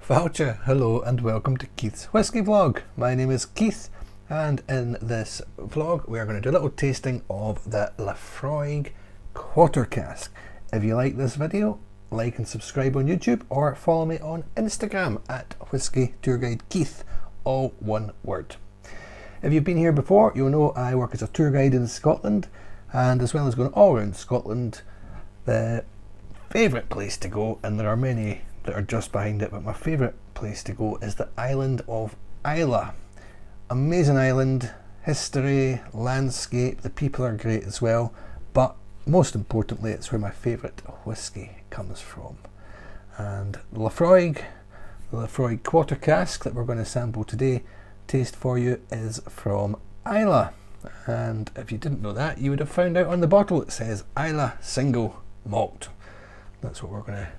Fáilte, hello and welcome to Keith's Whisky Vlog. My name is Keith and in this vlog we are going to do a little tasting of the Laphroaig Quarter Cask. If you like this video, like and subscribe on YouTube or follow me on Instagram at Whisky Tour Guide Keith, all one word. If you've been here before, you'll know I work as a tour guide in Scotland, and as well as going all around Scotland, the favourite place to go, and there are many that are just behind it, but my favourite place to go is the island of Islay. Amazing island, history, landscape, the people are great as well, but most importantly it's where my favourite whisky comes from. And the Laphroaig Quarter Cask that we're going to sample today, taste for you, is from Islay. And if you didn't know that, you would have found out on the bottle it says Islay Single Malt. That's what we're going to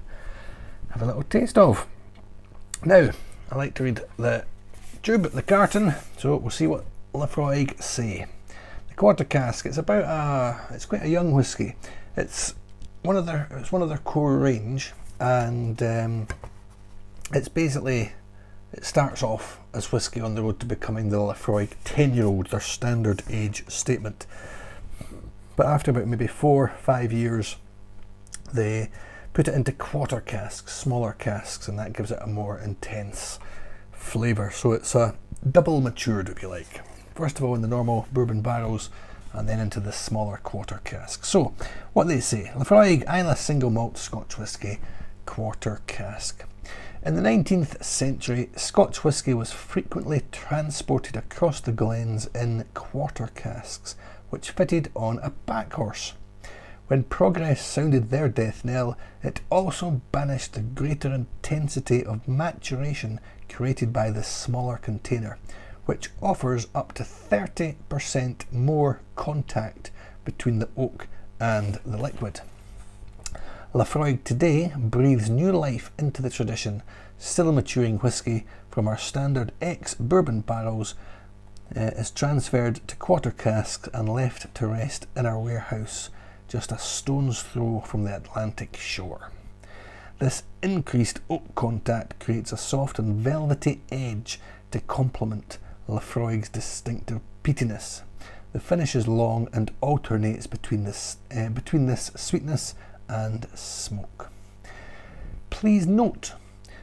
have a little taste of. Now, I like to read the tube, the carton, so we'll see what Laphroaig say. The Quarter Cask, it's quite a young whisky. It's one of their core range, and it starts off as whisky on the road to becoming the Laphroaig 10-year-old, their standard age statement. But after about maybe 4 or 5 years, they put it into quarter casks, smaller casks, and that gives it a more intense flavour. So it's a double matured, if you like. First of all in the normal bourbon barrels, and then into the smaller quarter casks. So what they say: Laphroaig Islay Single Malt Scotch Whisky Quarter Cask. In the 19th century, Scotch whisky was frequently transported across the glens in quarter casks, which fitted on a pack horse. When progress sounded their death knell, it also banished the greater intensity of maturation created by the smaller container, which offers up to 30% more contact between the oak and the liquid. Laphroaig today breathes new life into the tradition, still maturing whisky from our standard ex-bourbon barrels is transferred to quarter casks and left to rest in our warehouse, just a stone's throw from the Atlantic shore. This increased oak contact creates a soft and velvety edge to complement Laphroaig's distinctive peatiness. The finish is long and alternates between this sweetness and smoke. Please note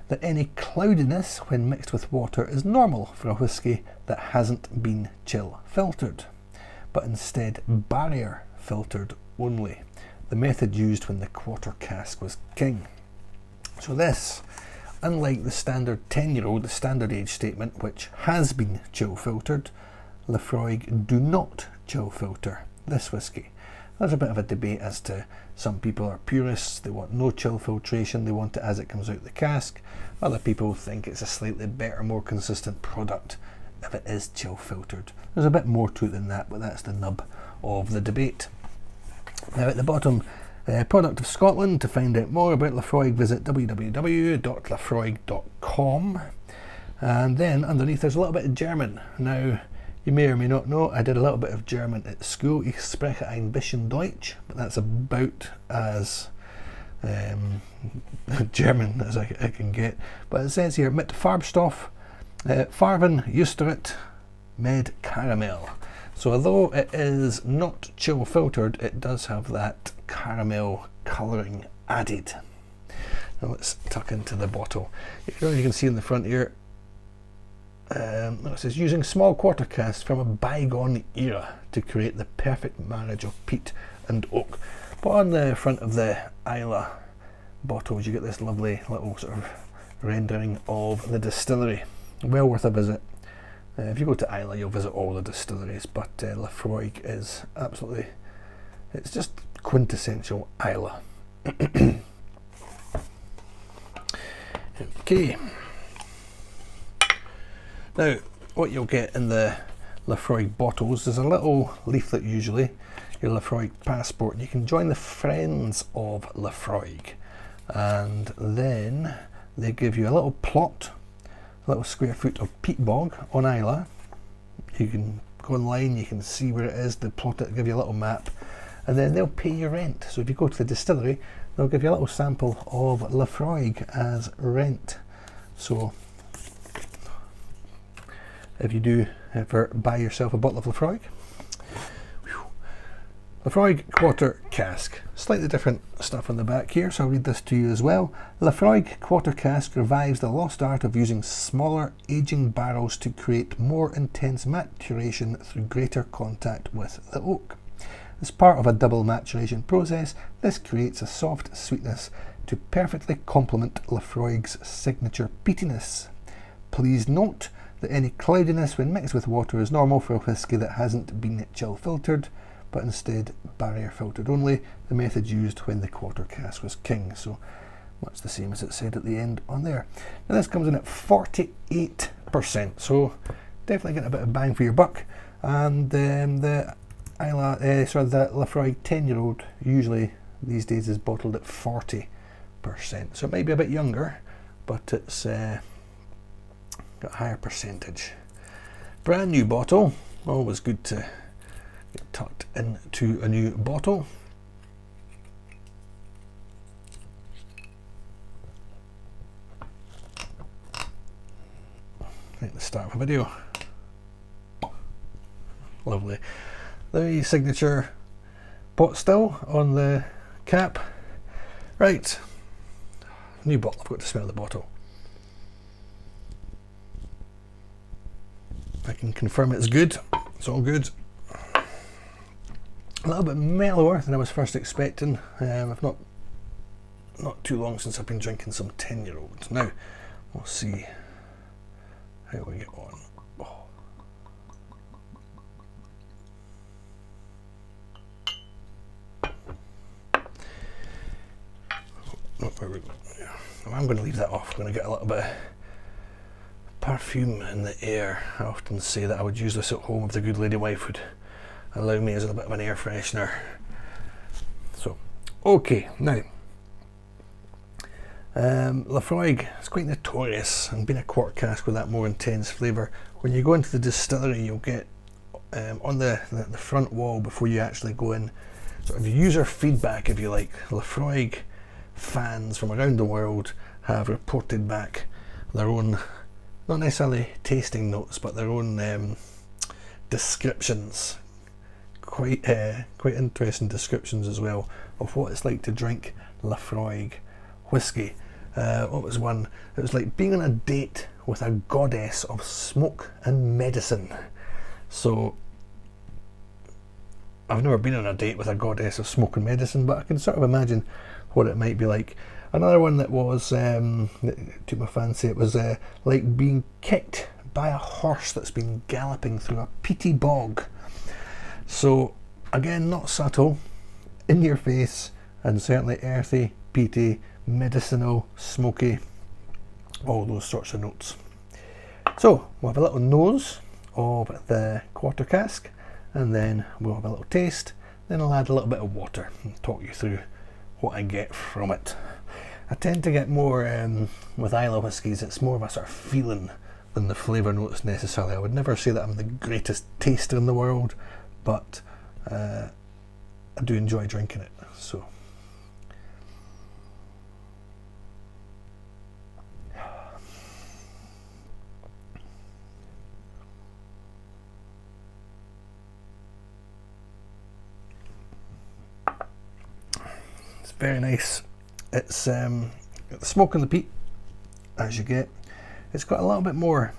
that any cloudiness when mixed with water is normal for a whisky that hasn't been chill filtered, but instead barrier filtered only, the method used when the quarter cask was king. So this, unlike the standard 10-year-old, the standard age statement, which has been chill filtered, Laphroaig do not chill filter this whisky. There's a bit of a debate as to, some people are purists, they want no chill filtration, they want it as it comes out the cask. Other people think it's a slightly better, more consistent product if it is chill filtered. There's a bit more to it than that, but that's the nub of the debate. Now at the bottom, product of Scotland. To find out more about Laphroaig, visit www.laphroaig.com, and then underneath there's a little bit of German. Now you may or may not know I did a little bit of German at school. Ich spreche ein bisschen Deutsch, but that's about as German as I can get. But it says here, mit Farbstoff, Farben Justerit med Caramel. So although it is not chill filtered, it does have that caramel colouring added. Now let's tuck into the bottle. You can see in the front here, it says, using small quarter casks from a bygone era to create the perfect marriage of peat and oak. But on the front of the Islay bottles you get this lovely little sort of rendering of the distillery. Well worth a visit. If you go to Islay, you'll visit all the distilleries, but Laphroaig is absolutely, it's just quintessential Islay. Okay. Now, what you'll get in the Laphroaig bottles is a little leaflet, usually, your Laphroaig passport, and you can join the Friends of Laphroaig. And then they give you a little plot, a little square foot of peat bog on Islay. You can go online, you can see where it is, they plot it, give you a little map, and then they'll pay you rent. So if you go to the distillery, they'll give you a little sample of Laphroaig as rent. So if you do ever buy yourself a bottle of Laphroaig, Laphroaig Quarter Cask. Slightly different stuff on the back here, so I'll read this to you as well. Laphroaig Quarter Cask revives the lost art of using smaller aging barrels to create more intense maturation through greater contact with the oak. As part of a double maturation process, this creates a soft sweetness to perfectly complement Laphroaig's signature peatiness. Please note that any cloudiness when mixed with water is normal for a whisky that hasn't been chill filtered, but instead barrier filtered only, the method used when the quarter cask was king. So much the same as it said at the end on there. Now this comes in at 48%, so definitely getting a bit of bang for your buck. And the Laphroaig 10-year-old usually these days is bottled at 40%, so it might be a bit younger, but it's got a higher percentage. Brand new bottle, always good to get tucked into a new bottle. Right at the start of a video. Lovely. The signature pot still on the cap. Right, new bottle, I've got to smell the bottle. I can confirm it's good, it's all good. A little bit mellower than I was first expecting. I've not too long since I've been drinking some 10-year-olds. Now, we'll see how we get on. Oh. I'm going to leave that off. I'm going to get a little bit of perfume in the air. I often say that I would use this at home if the good lady wife would allow me as a bit of an air freshener. So, okay, now Laphroaig is quite notorious and being a quarter cask with that more intense flavour. When you go into the distillery, you'll get on the front wall before you actually go in, sort of user feedback, if you like. Laphroaig fans from around the world have reported back their own, not necessarily tasting notes, but their own descriptions. Quite interesting descriptions as well of what it's like to drink Laphroaig whisky. What was one? It was like being on a date with a goddess of smoke and medicine. So I've never been on a date with a goddess of smoke and medicine, but I can sort of imagine what it might be like. Another one that was that took my fancy, it was like being kicked by a horse that's been galloping through a peaty bog. So again, not subtle, in your face, and certainly earthy, peaty, medicinal, smoky, all those sorts of notes. So we'll have a little nose of the quarter cask, and then we'll have a little taste, then I'll add a little bit of water and talk you through what I get from it. I tend to get more with Islay whiskies, it's more of a sort of feeling than the flavour notes necessarily. I would never say that I'm the greatest taster in the world, but I do enjoy drinking it. So it's very nice. It's got the smoke and the peat as you get. It's got a little bit more.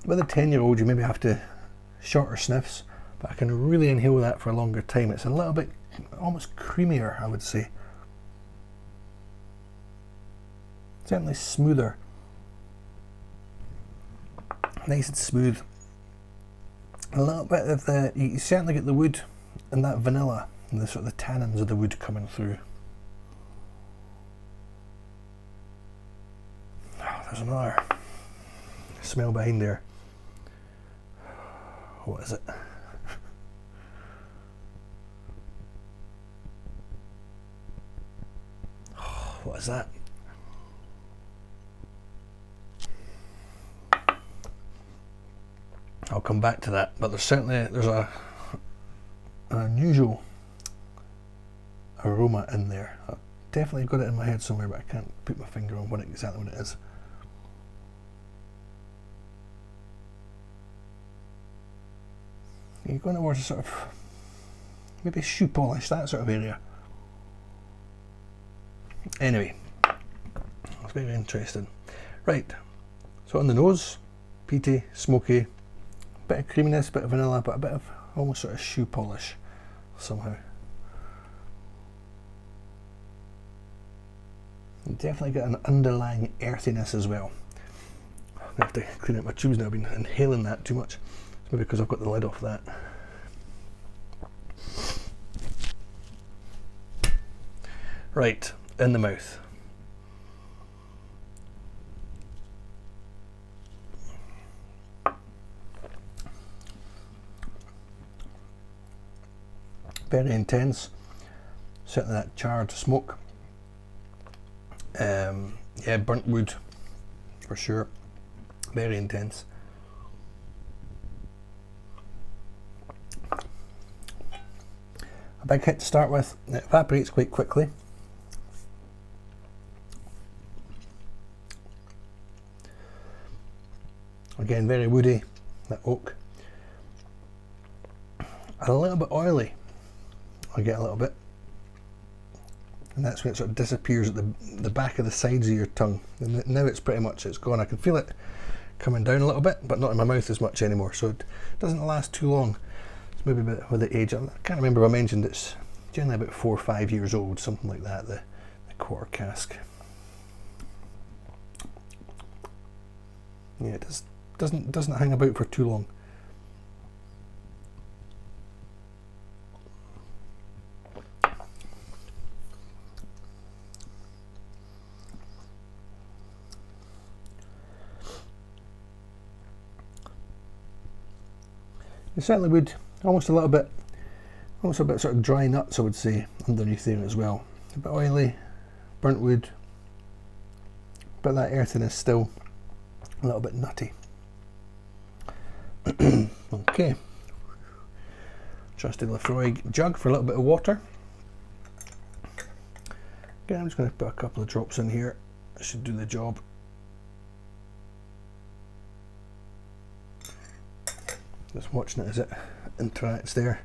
With a 10-year-old, you maybe have to shorter sniffs, but I can really inhale that for a longer time. It's a little bit almost creamier, I would say. Certainly smoother. Nice and smooth. A little bit of the, you certainly get the wood and that vanilla and the sort of the tannins of the wood coming through. Oh, there's another smell behind there. What is it? Oh, what is that? I'll come back to that, but there's an unusual aroma in there. definitely got it in my head somewhere, but I can't put my finger on exactly what it is. You're going towards a sort of maybe shoe polish, that sort of area. Anyway, it's very interesting. Right, so on the nose, peaty, smoky, bit of creaminess, bit of vanilla, but a bit of almost sort of shoe polish somehow. You definitely get an underlying earthiness as well. I have to clean out my tubes now, I've been inhaling that too much. It's maybe because I've got the lid off that. Right, in the mouth. Very intense, certainly that charred smoke. Yeah, burnt wood for sure, very intense. A big hit to start with, it evaporates quite quickly. Again, very woody, that oak. A little bit oily, I get a little bit. And that's when it sort of disappears at the back of the sides of your tongue. And now it's pretty much, it's gone. I can feel it coming down a little bit, but not in my mouth as much anymore. So it doesn't last too long. It's maybe a bit with the age. I can't remember if I mentioned it's generally about 4 or 5 years old, something like that, the quarter cask. Yeah, it doesn't hang about for too long. You certainly would almost a bit sort of dry nuts, I would say, underneath there as well. A bit oily, burnt wood, but that earthiness still a little bit nutty. Okay, trusty Laphroaig jug for a little bit of water. Again, I'm just going to put a couple of drops in here. That should do the job. Just watching it as it interacts there.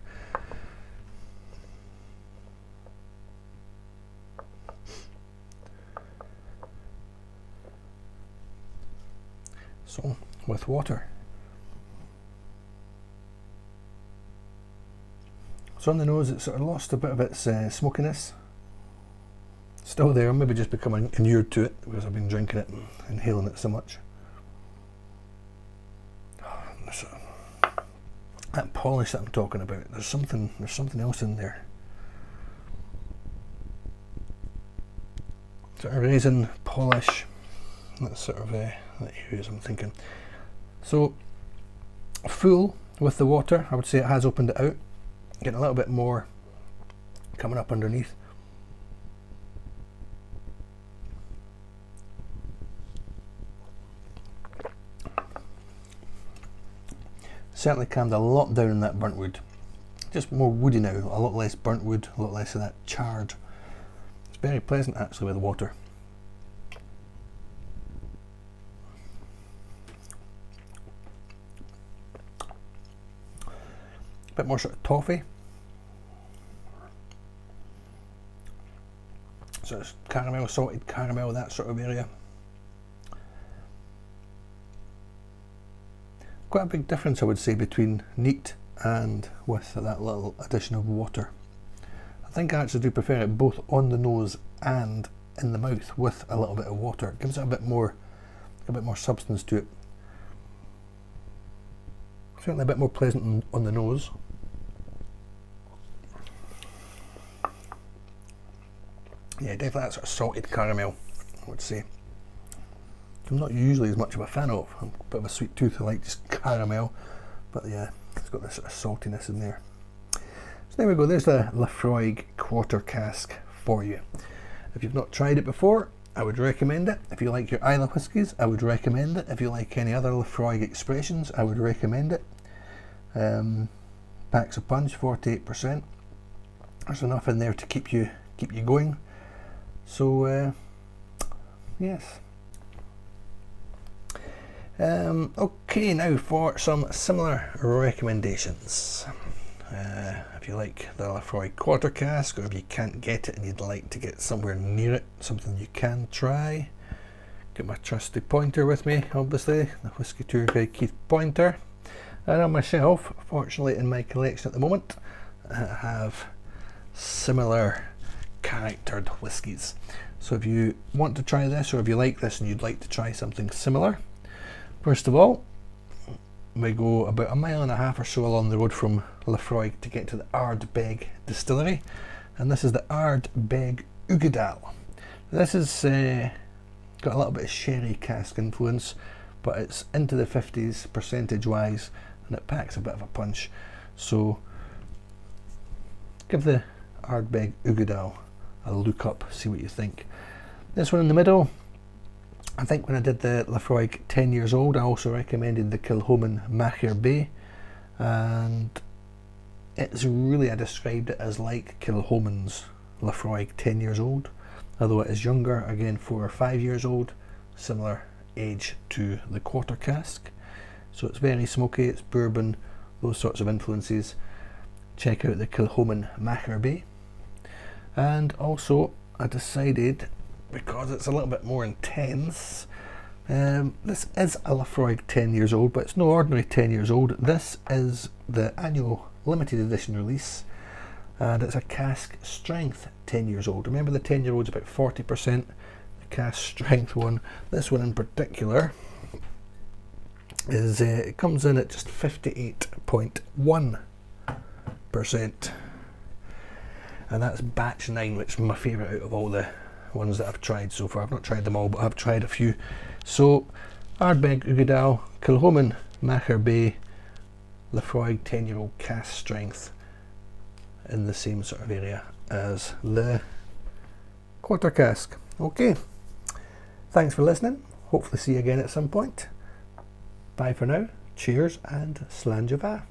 So, with water. So on the nose, it's sort of lost a bit of its smokiness. Still there, maybe just becoming inured to it because I've been drinking it and inhaling it so much. That polish that I'm talking about, there's something else in there. Sort of raisin polish. That's sort of the areas I'm thinking. So full with the water, I would say it has opened it out. Getting a little bit more coming up underneath. Certainly calmed a lot down in that burnt wood. Just more woody now, a lot less burnt wood, a lot less of that charred. It's very pleasant actually with the water. A bit more sort of toffee. So it's caramel, salted caramel, that sort of area. Quite a big difference, I would say, between neat and with that little addition of water. I think I actually do prefer it both on the nose and in the mouth with a little bit of water. It gives it a bit more substance to it. Certainly a bit more pleasant on the nose. Yeah, definitely that sort of salted caramel, I would say. I'm not usually as much of a fan of. I'm a bit of a sweet tooth, I like just caramel, but yeah, it's got this sort of saltiness in there. So there we go, there's the Laphroaig Quarter Cask for you. If you've not tried it before, I would recommend it. If you like your Islay whiskies, I would recommend it. If you like any other Laphroaig expressions, I would recommend it. Packs a punch, 48%. There's enough in there to keep you going. So yes. Okay, now for some similar recommendations. If you like the Laphroaig Quarter Cask, or if you can't get it and you'd like to get somewhere near it, something you can try, get my trusty pointer with me, obviously, the Whisky Tour Guide Keith pointer. And on my shelf, fortunately in my collection at the moment, I have similar charactered whiskies. So if you want to try this, or if you like this and you'd like to try something similar, first of all, we go about 1.5 miles or so along the road from Laphroaig to get to the Ardbeg distillery, and this is the Ardbeg Ugadal. This is got a little bit of sherry cask influence, but it's into the 50s percentage wise, and it packs a bit of a punch. So give the Ardbeg Ugadal a look up, see what you think. This one in the middle, I think when I did the Laphroaig 10 years old, I also recommended the Kilchoman Macher Bay, and it's really, I described it as like Kilchoman's Laphroaig 10 years old, although it is younger, again 4 or 5 years old, similar age to the Quarter Cask. So it's very smoky, it's bourbon, those sorts of influences. Check out the Kilchoman Macher Bay. And also I decided, because it's a little bit more intense, this is a Laphroaig 10 years old, but it's no ordinary 10 years old. This is the annual limited edition release, and it's a cask strength 10 years old. Remember, the 10 year old is about 40%, the cask strength one, this one in particular, is it comes in at just 58.1%, and that's batch 9, which is my favourite out of all the ones that I've tried so far. I've not tried them all, but I've tried a few. So Ardbeg Ugadal, Kilchoman Macher Bay, Laphroaig 10 year old cask strength, in the same sort of area as the Quarter Cask. Okay, thanks for listening, hopefully see you again at some point. Bye for now, cheers and Slàinte mhath.